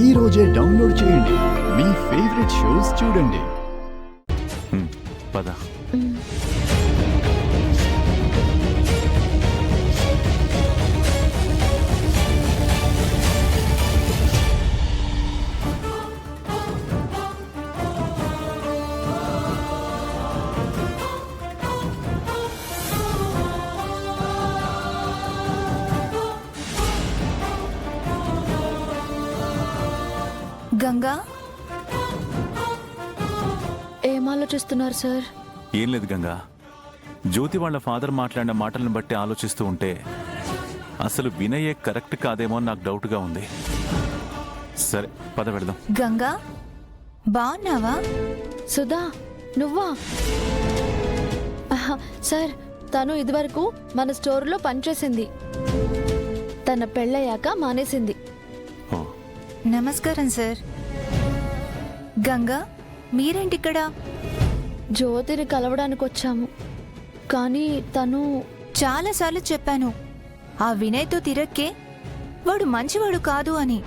ఈ రోజే డౌన్లోడ్ చేయండి. మీ ఫేవరెట్ షోస్ చూడండి. పద. గంగా, ఏం ఆలోచిస్తున్నారు సార్? ఏం లేదు గంగా, జ్యోతి వాళ్ళ ఫాదర్ మాట్లాడిన మాటలను బట్టి ఆలోచిస్తూ ఉంటే అసలు వినయే కరెక్ట్ కాదేమో అని నాకు డౌట్గా ఉంది. సరే పద వెళదాం. గంగా, బాగున్నావా? సుధా, నువ్వా? సార్, తను ఇదివరకు మన స్టోర్లో పనిచేసింది. తన పెళ్ళయ్యాక మానేసింది. ఓ, నమస్కారం సార్. గంగా, మీరేంటిక్కడ? జ్యోతిని కలవడానికి వచ్చాము, కానీ తను... చాలాసార్లు చెప్పాను ఆ వినయ్తో తిరక్కే, వాడు మంచివాడు కాదు అని.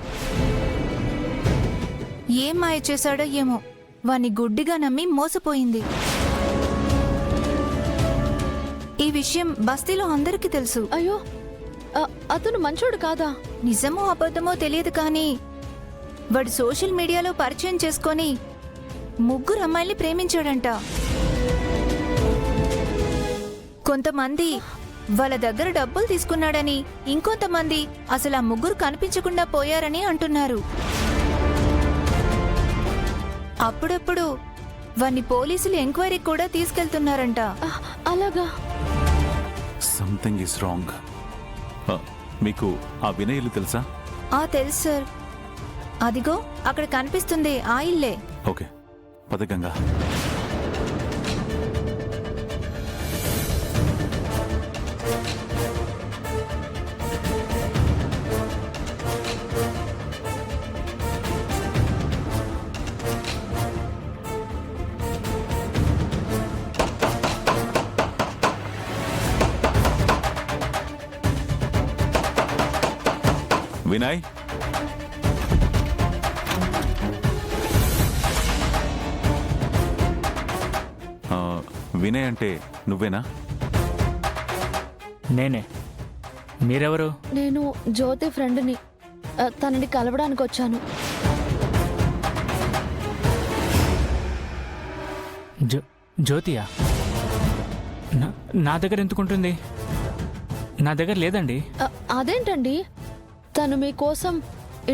ఏం మాయ చేశాడో ఏమో, వాణ్ణి గుడ్డిగా నమ్మి మోసపోయింది. ఈ విషయం బస్తీలో అందరికీ తెలుసు. అయ్యో, అతను మంచోడు కాదా? నిజమో అబద్ధమో తెలియదు, కానీ వాడు సోషల్ మీడియాలో పరిచయం చేసుకొని 3 అమ్మాయిల్ని ప్రేమించాడంట. కొంతమంది వాళ్ళ దగ్గర డబ్బులు తీసుకున్నాడని, ఇంకొంతమంది అసలు ఆ 3 కనిపించకుండా పోయారని అంటున్నారు. అప్పుడప్పుడు వాణ్ణి పోలీసులు ఎంక్వైరీ కూడా తీసుకెళ్తున్నారంట. అలాగా? Something is wrong. మీకు ఆ వినయ్ ఇల్లు తెలుసా? తెలుసు సార్. అదిగో అక్కడ కనిపిస్తుంది ఆ ఇల్లే. ఓకే, పద గంగా. వినయ్, వినయ్ అంటే నువ్వేనా? నేనే. మీరెవరు? నేను జ్యోతి ఫ్రెండ్ని. తనని కలవడానికి వచ్చాను. జ్యోతియా? నా దగ్గర ఎందుకుంటుంది? నా దగ్గర లేదండి. అదేంటండి, తను మీకోసం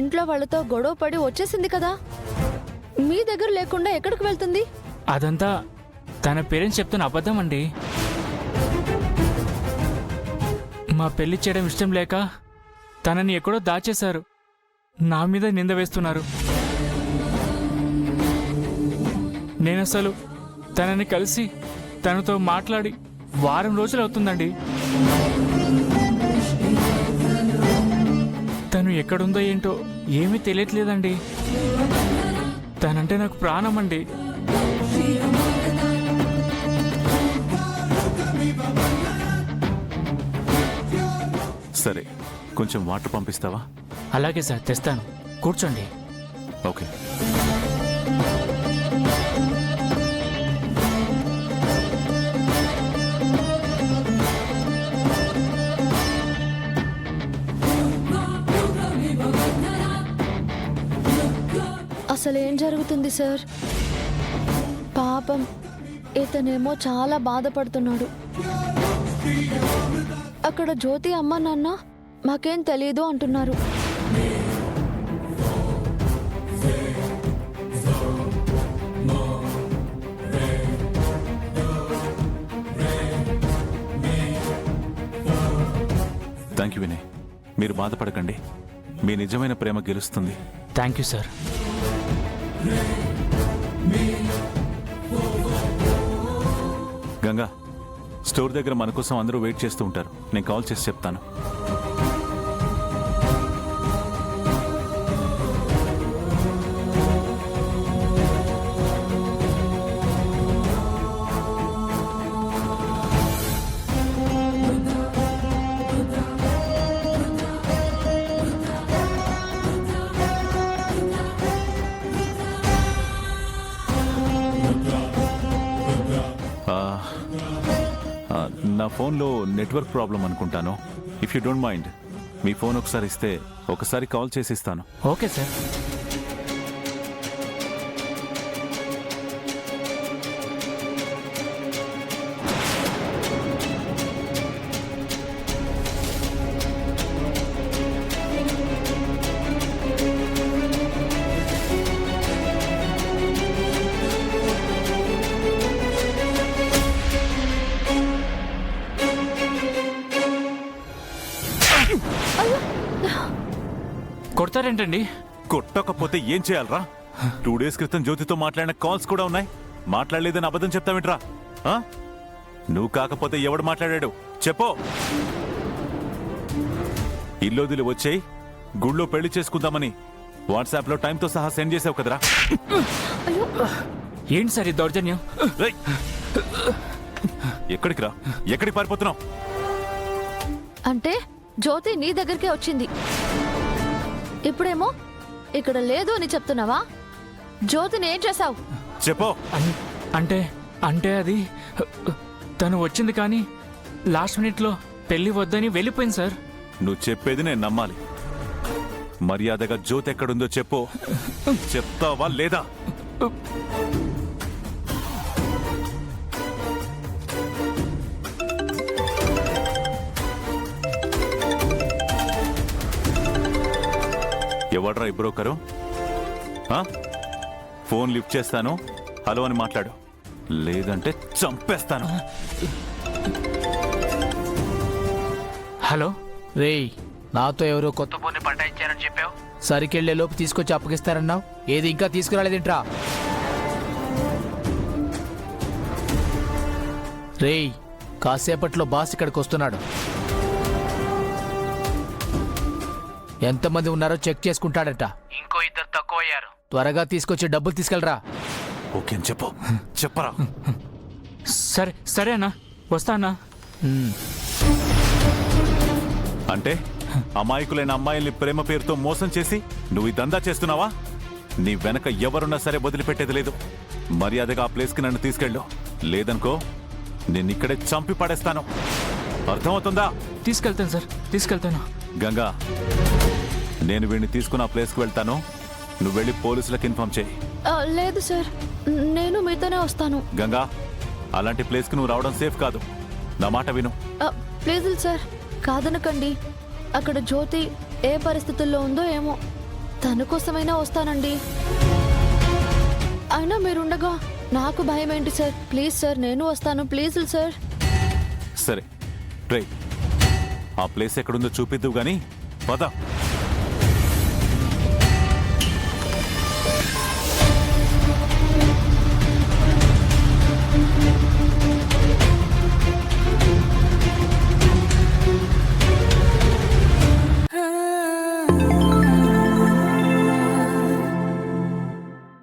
ఇంట్లో వాళ్ళతో గొడవ పడి వచ్చేసింది కదా, మీ దగ్గర లేకుండా ఎక్కడికి వెళ్తుంది? అదంతా తన పేరెంట్స్ చెప్తున్న అబద్ధం అండి. మా పెళ్లి చేయడం ఇష్టం లేక తనని ఎక్కడో దాచేశారు. నా మీద నింద వేస్తున్నారు. నేనసలు తనని కలిసి తనతో మాట్లాడి వారం రోజులు అవుతుందండి. తను ఎక్కడుందో ఏంటో ఏమీ తెలియట్లేదండి. తనంటే నాకు ప్రాణం అండి. సరే, కొంచెం వాటర్ పంపిస్తావా? అలాగే సార్, తెస్తాను. కూర్చోండి. ఓకే. అసలు ఏం జరుగుతుంది సార్? పాపం, ఇతనేమో చాలా బాధపడుతున్నాడు. అక్కడ జ్యోతి అమ్మ నాన్న మాకేం తెలీదు అంటున్నారు. థ్యాంక్ యూ వినయ్, మీరు బాధపడకండి. మీ నిజమైన ప్రేమ గెలుస్తుంది. Thank you sir. Ganga, store దగ్గర మన కోసం అందరూ వెయిట్ చేస్తూ ఉంటారు. నేను కాల్ చేసి చెప్తాను. నా ఫోన్లో నెట్వర్క్ ప్రాబ్లం అనుకుంటాను. If you don't mind me phone ఒకసారి ఇస్తే ఒకసారి కాల్ చేసి ఇస్తాను. Okay sir. కొడతారేంటండి? కొట్టకపోతే ఏం చేయాలరా? 2 days క్రితం జ్యోతితో మాట్లాడిన కాల్స్ కూడా ఉన్నాయి. మాట్లాడలేదని అబద్ధం చెప్తావేంట్రా? ఆ? నువ్వు కాకపోతే ఎవడు మాట్లాడాడు చెప్పో. ఇల్లొదిలి వచ్చేయి, గుళ్ళో పెళ్లి చేసుకుందామని వాట్సాప్లో టైంతో సహా సెండ్ చేసావు కదరా. ఏంటి సార్ ఈ దౌర్జన్యం? రేయ్! ఎక్కడికి రా? ఎక్కడికి పారిపోతున్నావు? అంటే జ్యోతి నీ దగ్గరికే వచ్చింది, ఇప్పుడేమో ఇక్కడ లేదు అని చెప్తున్నావా? జ్యోతిని ఏం చేశావు? చెప్పో. అంటే అంటే అది తను వచ్చింది కానీ లాస్ట్ మినిట్లో పెళ్లి వద్దని వెళ్ళిపోయింది సార్. నువ్వు చెప్పేది నేను నమ్మాలి. మర్యాదగా జ్యోతి ఎక్కడుందో చెప్పు. చెప్తావా లేదా? ఎవడ్రా ఈ బ్రోకరు? ఆ? ఫోన్ లిఫ్ట్ చేస్తాను, హలో అని మాట్లాడు, లేదంటే చంపేస్తాను. హలో. రేయ్, నాతో ఎవరో కొత్త ఫోన్ పట్టాయించారని చెప్పావు. సరికెళ్లే లోపు తీసుకొచ్చి అప్పగిస్తారన్నావు. ఏది ఇంకా తీసుకురాలేదేంట్రా? రేయ్, కాసేపట్లో బాస్ ఇక్కడికి వస్తున్నాడు. ఎంతమంది ఉన్నారో చెక్ చేసుకుంటాడట. ఇంకో 2 తక్కువయ్యారు. త్వరగా తీసుకొచ్చి డబ్బులు తీసుకెళ్ళరా. ఓకే అని చెప్పు. చెప్పరా. సరే సరే అన్నా, వస్తా అన్నా. అంటే అమాయకులైన అమ్మాయిల్ని ప్రేమ పేరుతో మోసం చేసి నువ్వు ఈ దందా చేస్తున్నావా? నీ వెనక ఎవరున్నా సరే వదిలిపెట్టేది లేదు. మర్యాదగా ఆ ప్లేస్కి నన్ను తీసుకెళ్ళు, లేదనుకో నిన్నిక్కడే చంపి పడేస్తాను. అర్థమవుతుందా? తీసుకెళ్తాను సార్, తీసుకెళ్తాను. గంగా, నేను వీడిని తీసుకుని ఆ ప్లేస్కి వెళ్తాను, నువ్వు వెళ్ళి పోలీసులకు ఇన్ఫార్మ్ చేయి. లేదు సార్, నేను మీతోనే వస్తాను. గంగా, అలాంటి ప్లేస్కి నువ్వు రావడం సేఫ్ కాదు. నా మాట విను. ప్లీజ్ సార్, కాదనకండి. అక్కడ జ్యోతి ఏ పరిస్థితుల్లో ఉందో ఏమో, తన కోసమైనా వస్తానండి. అయినా మీరుండగా నాకు భయం ఏంటి సార్? ప్లీజ్ సార్, నేను వస్తాను. Please sir. సరే రైట్, ఆ ప్లేస్ ఎక్కడుందో చూపిద్దువు గానీ పద.